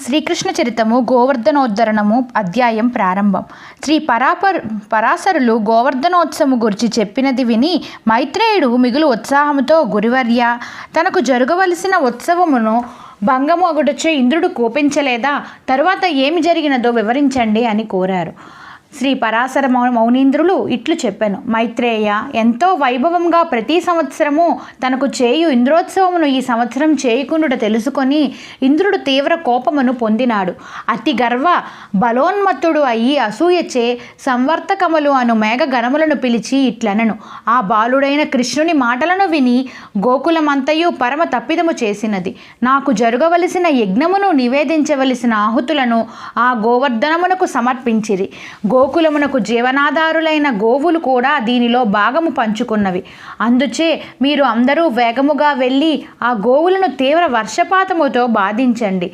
శ్రీకృష్ణ చరితము గోవర్ధనోద్ధరణము అధ్యాయం ప్రారంభం. శ్రీ పరాశరులు గోవర్ధనోత్సవము గురించి చెప్పినది విని మైత్రేయుడు మిగులు ఉత్సాహముతో, గురువర్య, తనకు జరగవలసిన ఉత్సవమును భంగము అగుటచే ఇంద్రుడు కోపించలేదా? తరువాత ఏమి జరిగినదో వివరించండి అని కోరారు. శ్రీ పరాశర మౌనీంద్రులు ఇట్లు చెప్పాను. మైత్రేయ, ఎంతో వైభవంగా ప్రతి సంవత్సరము తనకు చేయు ఇంద్రోత్సవమును ఈ సంవత్సరం చేయకుండుట తెలుసుకొని ఇంద్రుడు తీవ్ర కోపమును పొందినాడు. అతి గర్వ బలోన్మత్తుడు అయి అసూయచే సంవర్తకములు అను మేఘ గణములను పిలిచి ఇట్లనను: ఆ బాలుడైన కృష్ణుని మాటలను విని గోకులమంతయు పరమ తప్పిదము చేసినది. నాకు జరగవలసిన యజ్ఞమును నివేదించవలసిన ఆహుతులను ఆ గోవర్ధనమునకు సమర్పించిరి. గోకులమునకు జీవనాధారులైన గోవులు కూడా దీనిలో భాగము పంచుకున్నవి. అందుచే మీరు అందరూ వేగముగా వెళ్ళి ఆ గోవులను తీవ్ర వర్షపాతముతో బాధించండి.